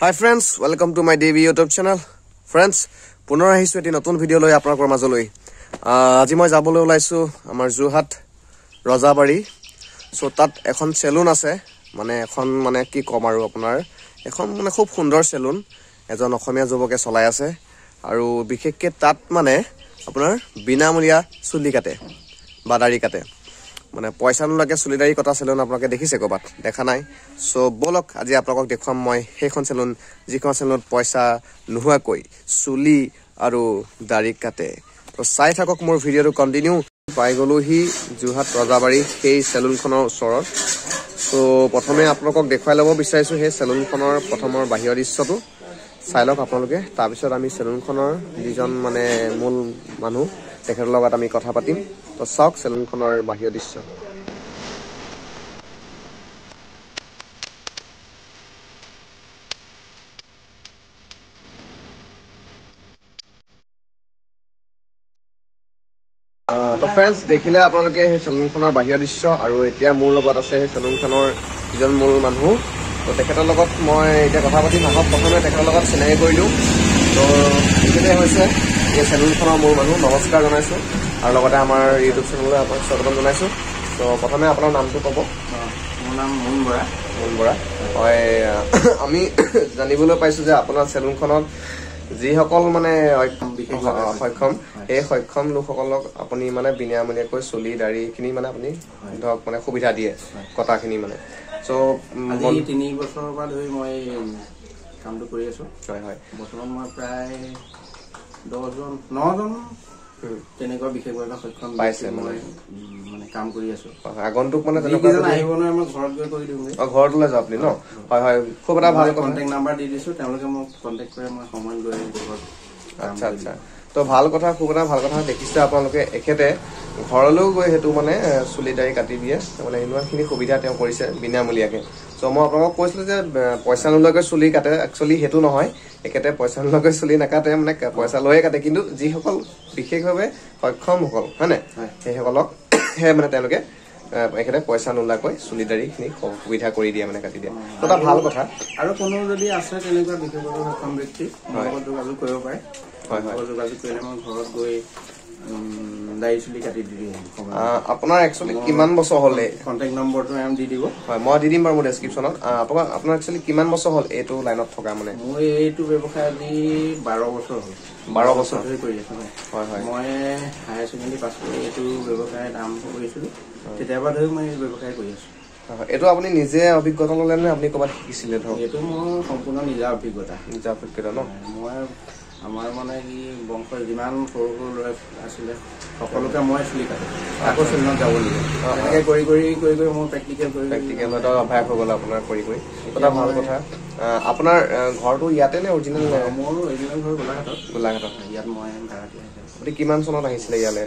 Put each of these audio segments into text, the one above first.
Hi friends, welcome to my Devi YouTube channel. Friends, পুনৰ আহিছো এটি নতুন ভিডিও লৈ আপোনালোকৰ মাজলৈ। আজি মই যাবলৈ ওলাইছো আমাৰ যোৰহাট ৰজাবাৰী। সো তাত এখন সেলুন আছে, মানে এখন মানে কি কম আৰু আপোনাৰ এখন মানে খুব সুন্দৰ সেলুন এজন অসমীয়া যুৱকে চলাই আছে আৰু বিশেষকৈ তাত মানে আপোনাৰ বিনামূলীয়া চুলি কাটে বা দাড়ি কাটে। মানে পয়সা নোলাকে চুলি দাড়ি কটা সেলুন আপোনালোকে দেখিছে কবাত দেখা নাই। সো বলক আজি আপোনালোকক দেখুৱাম মই সেইখন সেলুন যিখন সেলুনত পয়সা নোহোৱাকৈ চুলি আৰু দাড়ি কাটে। তো চাই থাকক মোৰ ভিডিওটো কন্টিনিউ। পাই গলোহি যোৰহাট ৰজাবাৰী সেই সেলুনখনৰ ওচৰত। সো প্ৰথমে আপোনালোকক দেখুৱাই ল'ব বিচাৰিছো সেই সেলুনখনৰ প্ৰথমৰ বাহিৰৰ দৃশ্যটো চাই লওক আপোনালোকে। তাৰপিছত আমি সেলুনখনৰ যিজন মানে মূল মানুহ তেখেতৰ লগত আমি কথা পাতিম। তো চাওক সেলুনখনৰ বাহিৰৰ দৃশ্য। তো ফ্ৰেন্ডছ দেখিলে আপোনালোকে সেই সেলুনখনৰ বাহিৰৰ দৃশ্য আৰু এতিয়া মোৰ লগত আছে সেই সেলুনখনৰ যিজন মূল মানুহ। তো তেখেতৰ লগত মই এতিয়া কথা পাতিম। আহক প্ৰথমে তেখেতৰ লগত চিনাকি কৰি দিওঁ। তো তেখেতে হৈছে এই সেলুনখনৰ মূল মানুহ। নমস্কাৰ জনাইছোঁ আৰু লগতে আমাৰ ইউটিউব চেনেললৈ আপোনাক স্বাগতম জনাইছোঁ। তো প্ৰথমে আপোনাৰ নামটো ক'ব। মোৰ নাম মুন বৰা। মুন বৰা, হয়। আমি জানিবলৈ পাইছোঁ যে আপোনাৰ সেলুনখনত যিসকল মানে সক্ষম সেই সক্ষম লোকসকলক আপুনি মানে বিনামূলীয়াকৈ চুলি দাড়িখিনি মানে আপুনি ধৰক মানে সুবিধা দিয়ে কটাখিনি মানে। চ' 3 বছৰৰ পৰা ধৰি মই কামটো কৰি আছো। হয় হয়, বৰ্তমান মই প্ৰায় 9জন তেনেকুৱা বিশেষভাৱে সক্ষম পাইছে মই মানে কাম কৰি আছো। আগন্তুক মানে তেনেকুৱা আহিব নোৱাৰে, মই ঘৰত গৈ কৰি দিওঁগে। ঘৰটোলৈ যাওঁ আপুনি ন? হয় হয়, খুব এটা ভাল কণ্টেক্ট নাম্বাৰ দি দিছো, তেওঁলোকে মোক কণ্টেক্ট কৰে, মই সময়ত গৈ ঘৰত। আচ্ছা আচ্ছা, তো ভাল কথা, খুব এটা ভাল কথা দেখিছে আপোনালোকে। এখেতে ঘৰলৈও গৈ সেইটো মানে চুলি দাড়ি কাটি দিয়ে, মানে ইমানখিনি সুবিধা তেওঁ কৰিছে বিনামূলীয়াকৈ। চ' মই আপোনালোকক কৈছিলোঁ যে পইচা নোলোৱাকৈ চুলি কাটে, একচুৱেলি সেইটো নহয়। এখেতে পইচা নোলোৱাকৈ চুলি নাকাটে, মানে পইচা লৈয়ে কাটে। কিন্তু যিসকল বিশেষভাৱে সক্ষমসকল হয় নাই, সেইসকলক মানে তেওঁলোকে এখেতে পইচা নোলোৱাকৈ চুলি দাড়িখিনি সুবিধা কৰি দিয়ে, মানে কাটি দিয়ে। তো এটা ভাল কথা। আৰু কোনো যদি আছে তেনেকুৱা বিশেষভাৱে সক্ষম ব্যক্তি, মোৰ লগত যোগাযোগ কৰিব পাৰে। হয় হয়, যোগাযোগ কৰিলে মই ঘৰত গৈ দাড়ি চুলি কাটি দি দিম। আপোনাৰ একচুৱেলি কিমান বছৰ হ'ল? কণ্টেক্ট নম্বৰটো দি দিব। হয়, মই দি দিম বাৰু মোৰ ডেছক্ৰিপশ্যনত। আপোনাৰ একচুৱেলি কিমান বছৰ হ'ল এইটো লাইনত থকা? মানে মোৰ এইটো ব্যৱসায় আজি 12 বছৰ হ'ল। 12 বছৰ ধৰি কৰি আছো। হয় হয়, মই হায়াৰ ছেকেণ্ডেৰী পাছ কৰি এইটো ব্যৱসায়ত আৰম্ভ কৰিছিলোঁ। তেতিয়াৰ পৰা ধৰি মই এই ব্যৱসায় কৰি আছো। এইটো আপুনি নিজে অভিজ্ঞতা ল'লে নে আপুনি ক'ৰবাত শিকিছিলে? ধৰক এইটো মোৰ সম্পূৰ্ণ নিজা অভিজ্ঞতা। নিজা অভিজ্ঞতা ন? মই আমাৰ মানে কি বংশৰ যিমান সৰু সৰু ল'ৰা আছিলে সকলোকে মই চুলি কাটো, আকৌ চেলুনত যাবলগীয়া। এনেকৈ কৰি কৰি কৰি কৰি মোৰ প্ৰেক্টিকেল হয়তো অভ্যাস হৈ গ'ল আপোনাৰ কৰি কৰি। এটা ভাল কথা। আপোনাৰ ঘৰটো ইয়াতে নে অৰিজিনেল? মোৰ অৰিজিনেল ঘৰ গোলাঘাটত। গোলাঘাটত। ইয়াত মই ভাড়াত আহিছিলোঁ। আপুনি কিমান চনত আহিছিলে ইয়ালৈ?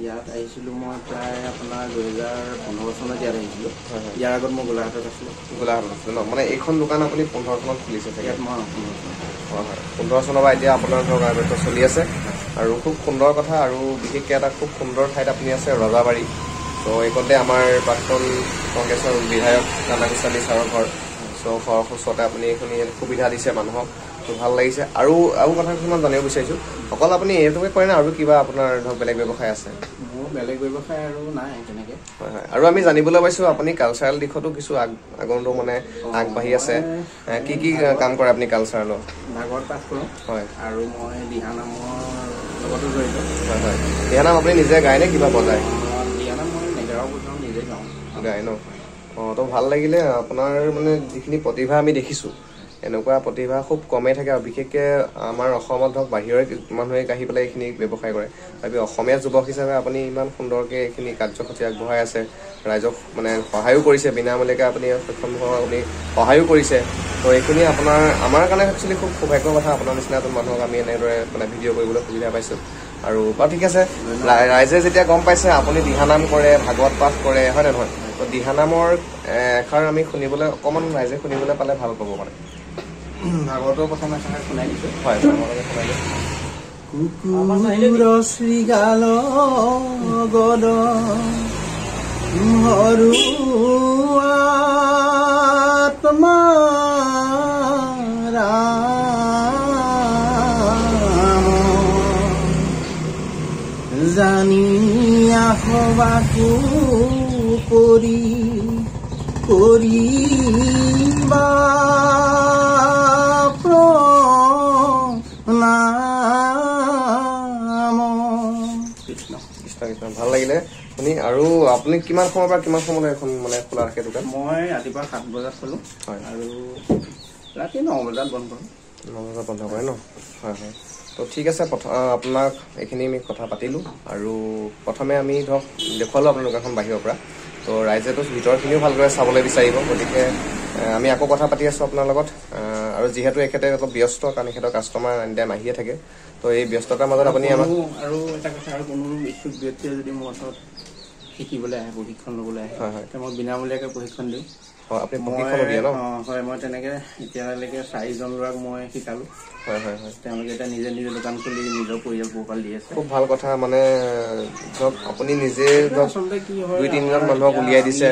ইয়াত আহিছিলোঁ মই প্ৰায় আপোনাৰ 2015 চনত ইয়াত আহিছিলোঁ। ইয়াৰ আগত মই গোলাঘাটত আছিলোঁ। গোলাঘাটত আছিলে ন? মানে এইখন দোকান আপুনি 15 চনত খুলিছে চাগে? ইয়াত মই 15 চনত। হয় হয়, 15 চনৰ পৰা এতিয়া আপোনাৰ ধৰক আৰম্ভ চলি আছে আৰু খুব সুন্দৰ কথা। আৰু বিশেষকৈ এটা খুব সুন্দৰ ঠাইত আপুনি আছে, ৰজাবাৰী। তো এইকণতে আমাৰ প্ৰাক্তন কংগ্ৰেছৰ বিধায়ক ৰাণা গোস্বামী ছাৰৰ ঘৰ। চ' ঘৰৰ ওচৰতে আপুনি এইখিনি সুবিধা দিছে মানুহক, তো ভাল লাগিছে। আৰু কথা কিছুমান জানিব বিচাৰিছোঁ, অকল আপুনি এইটোকে কৰে নে আৰু কিবা আপোনাৰ ধৰক বেলেগ ব্যৱসায় আছে? মোৰ বেলেগ ব্যৱসায় আৰু নাই তেনেকৈ। হয় হয়, আৰু আমি জানিবলৈ পাইছোঁ আপুনি কালচাৰেল দিশতো কিছু আগন্তুক মানে আগবাঢ়ি আছে। কি কি কাম কৰে আপুনি কালচাৰেলত? ভাগৱত পাঠ কৰোঁ। হয়, আৰু মই দিহানামৰ লগতো জড়িত। হয় হয়, দিহানাম আপুনি নিজে গায় নে কিবা বজায়? দিহানাম মই নেগেৰাও বজাওঁ, নিজে গাওঁ। গায় ন? অঁ, তো ভাল লাগিলে। আপোনাৰ মানে যিখিনি প্ৰতিভা আমি দেখিছোঁ, এনেকুৱা প্ৰতিভা খুব কমেই থাকে। আৰু বিশেষকৈ আমাৰ অসমত ধৰক বাহিৰৰে মানুহে আহি পেলাই এইখিনি ব্যৱসায় কৰে। তথাপি অসমীয়া যুৱক হিচাপে আপুনি ইমান সুন্দৰকৈ এইখিনি কাৰ্যসূচী আগবঢ়াই আছে, ৰাইজক মানে সহায়ো কৰিছে বিনামূলীয়াকৈ। আপুনি সক্ষম হোৱা আপুনি সহায়ো কৰিছে। তো এইখিনি আমাৰ কাৰণে একচুৱেলি খুব সৌভাগ্যৰ কথা। আপোনাৰ নিচিনা এজন মানুহক আমি এনেদৰে মানে ভিডিঅ' কৰিবলৈ সুবিধা পাইছোঁ। আৰু বাৰু ঠিক আছে, ৰাইজে যেতিয়া গম পাইছে আপুনি দিহানাম কৰে, ভাগৱত পাঠ কৰে, হয় নে নহয়? তো দিহানামৰ এষাৰ আমি শুনিবলৈ অকণমান ৰাইজে শুনিবলৈ পালে ভাল পাব মানে। ভাগৱতৰ প্ৰথম এষাৰ শুনাই দিছোঁ। হয়, ভাগৱতকে শুনাই দিছোঁ। কুকুৰ শ্ৰীগাল গদ হৰু আত্মা ভবাকো কৰি কৰিবা প্ৰণাম। কৃষ্ণ কৃষ্ণ কৃষ্ণ। ভাল লাগিলে শুনি। আৰু আপুনি কিমান সময়ৰ পৰা কিমান সময়লৈ এখন মানে খোলা থাকে দোকান? মই ৰাতিপুৱা 7 বজাত খোলো হয় আৰু ৰাতি 9 বজাত বন্ধ কৰোঁ। 9 বজাত বন্ধ কৰে ন? হয় হয়। তো ঠিক আছে, আপোনাক এইখিনি আমি কথা পাতিলোঁ। আৰু প্ৰথমে আমি ধৰক দেখুৱালোঁ আপোনাৰ দোকানখন বাহিৰৰ পৰা। তো ৰাইজেতো ভিতৰখিনিও ভালদৰে চাবলৈ বিচাৰিব, গতিকে আমি আকৌ কথা পাতি আছোঁ আপোনাৰ লগত। আৰু যিহেতু এখেতে অলপ ব্যস্ত, কাৰণ এখেতৰ কাষ্টমাৰ এনি টাইম আহিয়ে থাকে, তো এই ব্যস্ততাৰ মাজত আপুনি আমাক আৰু এটা কথা, আৰু কোনো ইচ্ছুক ব্যক্তিয়ে যদি মোৰ ওচৰত শিকিবলৈ আহে, প্ৰশিক্ষণ ল'বলৈ আহে, তেতিয়া মই বিনামূলীয়াকৈ প্ৰশিক্ষণ দিওঁ। হয়, আপুনি প্ৰশিক্ষণো দিয়ে ন? হয়, মই তেনেকৈ এতিয়ালৈকে 4জন ল'ৰাক মই শিকালোঁ। হয় হয় হয়। তেওঁলোকে এতিয়া নিজে নিজে দোকান খুলি নিজৰ পৰিয়াল পোহপাল দি আছে। খুব ভাল কথা। মানে ধৰক আপুনি নিজে ধৰক আচলতে কি হয়, 2-3জন মানুহক উলিয়াই দিছে।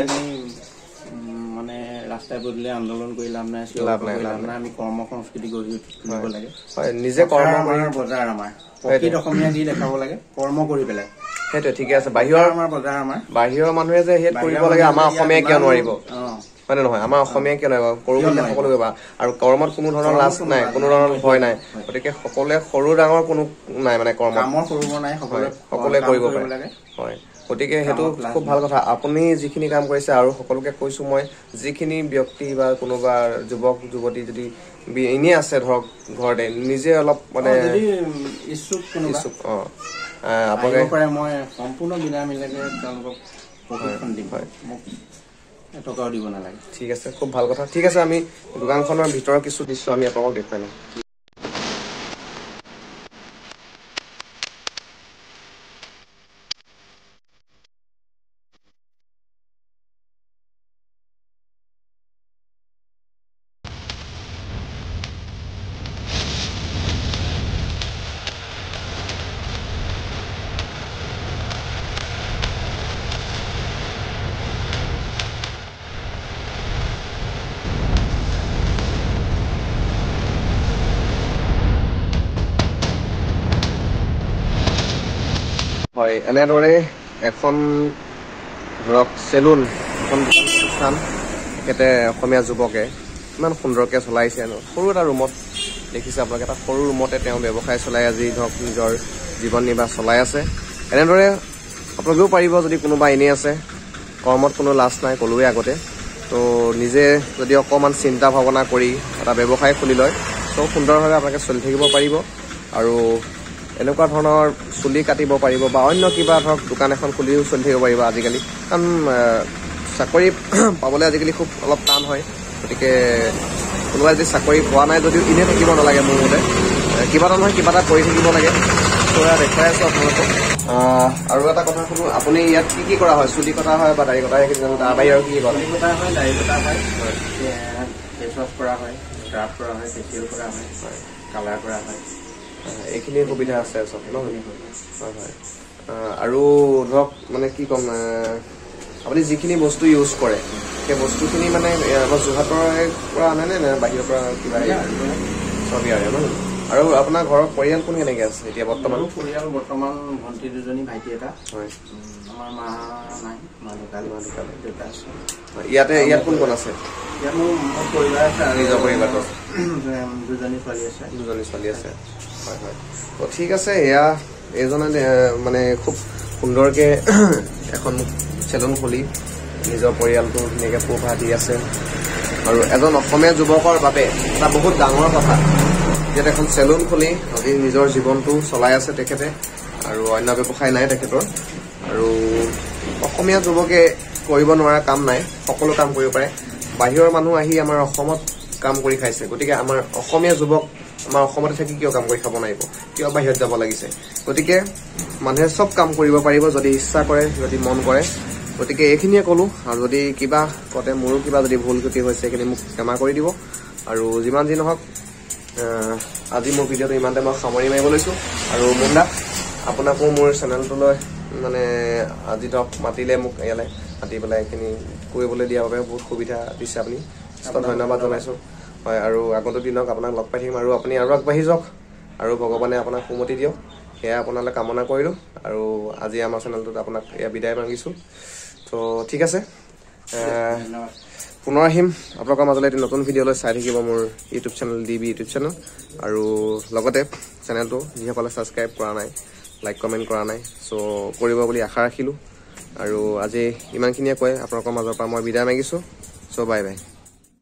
মানে ৰাস্তাই পদূলি আন্দোলন কৰি লাভ নাই, লাভ নাই। আমি কৰ্ম সংস্কৃতি গঢ়ি তুলিব লাগে। হয়, নিজে কৰ্ম কৰি বজাৰ আমাৰ প্ৰকৃত অসমীয়া দি দেখাব লাগে, কৰ্ম কৰি পেলাই। সেইটোৱে ঠিকে আছে। বাহিৰৰ মানুহে যে হেড কৰিব লাগে, আমাৰ অসমীয়াই কিয় নোৱাৰিব? হয় নে নহয়? আমাৰ অসমীয়াই কিয় নোৱাৰিব? কৰো বুলি সকলো কৰিবা। আৰু কৰ্মত কোনো ধৰণৰ লাজ নাই, কোনো ধৰণৰ ভয় নাই। গতিকে সকলোৱে সৰু ডাঙৰ কোনো নাই, মানে কৰ্মত সকলোৱে কৰিব পাৰে। হয়, গতিকে সেইটো খুব ভাল কথা। আপুনি যিখিনি কাম কৰিছে, আৰু সকলোকে কৈছোঁ মই, যিখিনি ব্যক্তি বা কোনোবা যুৱক যুৱতী যদি এনেই আছে ধৰক ঘৰতে, নিজে অলপ মানে ইচ্ছুক আপোনালোকে পাৰে, মই সম্পূৰ্ণ বিনামূলীয়াকৈ তেওঁলোকক প্ৰশিক্ষণ দিম। মোক এটকাও দিব নালাগে। ঠিক আছে, খুব ভাল কথা। ঠিক আছে, আমি দোকানখনৰ ভিতৰৰ কিছু দৃশ্য আমি আপোনালোকক দেখুৱাই লওঁ। হয়, এনেদৰে এখন ধৰক চেলুন, এখন প্ৰতিষ্ঠান তেখেতে অসমীয়া যুৱকে ইমান সুন্দৰকৈ চলাইছে। সৰু এটা ৰুমত দেখিছে আপোনালোকে, এটা সৰু ৰুমতে তেওঁ ব্যৱসায় চলাই আজি ধৰক নিজৰ জীৱন নিৰ্বাহ চলাই আছে। এনেদৰে আপোনালোকেও পাৰিব, যদি কোনোবা এনেই আছে, কৰ্মত কোনো লাজ নাই, ক'লোৱে আগতে। তো নিজে যদি অকণমান চিন্তা ভাৱনা কৰি এটা ব্যৱসায় খুলি লয়, তো সুন্দৰভাৱে আপোনালোকে চলি থাকিব পাৰিব। আৰু এনেকুৱা ধৰণৰ চুলি কাটিব পাৰিব, বা অন্য কিবা ধৰক দোকান এখন খুলিও চলি থাকিব পাৰিব আজিকালি। কাৰণ চাকৰি পাবলৈ আজিকালি খুব অলপ টান হয়। গতিকে কোনোবাই যদি চাকৰি পোৱা নাই যদিও এনেই থাকিব নালাগে, মোৰ মতে কিবা এটা নহয় কিবা এটা কৰি থাকিব লাগে। পুৰা দেখুৱাই আছোঁ আপোনালোকক। আৰু এটা কথা শুনো, আপুনি ইয়াত কি কি কৰা হয়? চুলি কটা হয় বা দাড়ি কটা হয়? তাৰ বাহিৰে আৰু কি কৰে? চুলি কটা হয়, দাড়ি কটা হয়, ফেচ ৱাছ কৰা হয়, স্ক্ৰাব কৰা হয়, ফেচিয়েল কৰা হয়, কালাৰ কৰা হয়। এইখিনি সুবিধা আছে চব ন? হয় হয়। আৰু ধৰক মানে কি ক'ম, আপুনি যিখিনি বস্তু ইউজ কৰে, সেই বস্তুখিনি মানে আমাৰ যোৰহাটৰ পৰা আনে নে বাহিৰৰ পৰা কিবা চব ইয়াৰে ন? আৰু আপোনাৰ ঘৰৰ পৰিয়াল কোন কেনেকৈ আছে এতিয়া বৰ্তমান? পৰিয়াল বৰ্তমান ভণ্টি দুজনী, ভাইটি এটা। হয়। আমাৰ মা নাই, মা ঢুকালে, দেউতা আছে। ইয়াত কোন কোন আছে? ইয়াত মোৰ পৰিবাৰ আছে, নিজৰ পৰিবাৰটো দুজনী ছোৱালী আছে। হয় হয়। তো ঠিক আছে, এইজনে মানে খুব সুন্দৰকৈ এখন চেলুন খুলি নিজৰ পৰিয়ালটো ধুনীয়াকৈ পোহপাল দি আছে। আৰু এজন অসমীয়া যুৱকৰ বাবে এটা বহুত ডাঙৰ কথা, ইয়াত এখন চেলুন খুলি আজি নিজৰ জীৱনটো চলাই আছে তেখেতে, আৰু অন্য ব্যৱসায় নাই তেখেতৰ। আৰু অসমীয়া যুৱকে কৰিব নোৱাৰা কাম নাই, সকলো কাম কৰিব পাৰে। বাহিৰৰ মানুহ আহি আমাৰ অসমত কাম কৰি খাইছে, গতিকে আমাৰ অসমীয়া যুৱক আমাৰ অসমতে থাকি কিয় কাম কৰি খাব নোৱাৰিব? কিয় বাহিৰত যাব লাগিছে? গতিকে মানুহে চব কাম কৰিব পাৰিব যদি ইচ্ছা কৰে, যদি মন কৰে। গতিকে এইখিনিয়ে ক'লোঁ। আৰু যদি কিবা কতে মোৰো কিবা যদি ভুল ত্ৰুটি হৈছে, সেইখিনি মোক ক্ষমা কৰি দিব। আৰু যিমান যি নহওক, আজি মোৰ ভিডিঅ'টো ইমানতে মই সামৰি মাৰিব লৈছোঁ। আৰু মুন্দা, আপোনাকো মোৰ চেনেলটোলৈ মানে আজি ধৰক মাতিলে, মোক ইয়ালৈ মাতি পেলাই এইখিনি কৰিবলৈ দিয়াৰ বাবে বহুত সুবিধা দিছে আপুনি। ধন্যবাদ জনাইছোঁ। হয়, আৰু আগন্তুক দিনক আপোনাক লগ পাই থাকিম, আৰু আপুনি আৰু আগবাঢ়ি যাওক, আৰু ভগৱানে আপোনাক সুমতি দিয়ক। সেয়া আপোনালৈ কামনা কৰিলোঁ আৰু আজি আমাৰ চেনেলটোত আপোনাক এয়া বিদায় মাগিছোঁ তো ঠিক আছে পুনৰ আহিম আপোনালোকৰ মাজলৈ এটি নতুন ভিডিঅ' লৈ চাই থাকিব মোৰ YouTube channel DB YouTube channel আৰু লগতে চেনেলটো যিসকলে ছাবস্ক্ৰাইব কৰা নাই লাইক কমেণ্ট কৰা নাই চ' কৰিব বুলি আশা ৰাখিলোঁ আৰু আজি ইমানখিনিয়ে কৈ আপোনালোকৰ মাজৰ পৰা মই বিদায় মাগিছোঁ চ' বাই বাই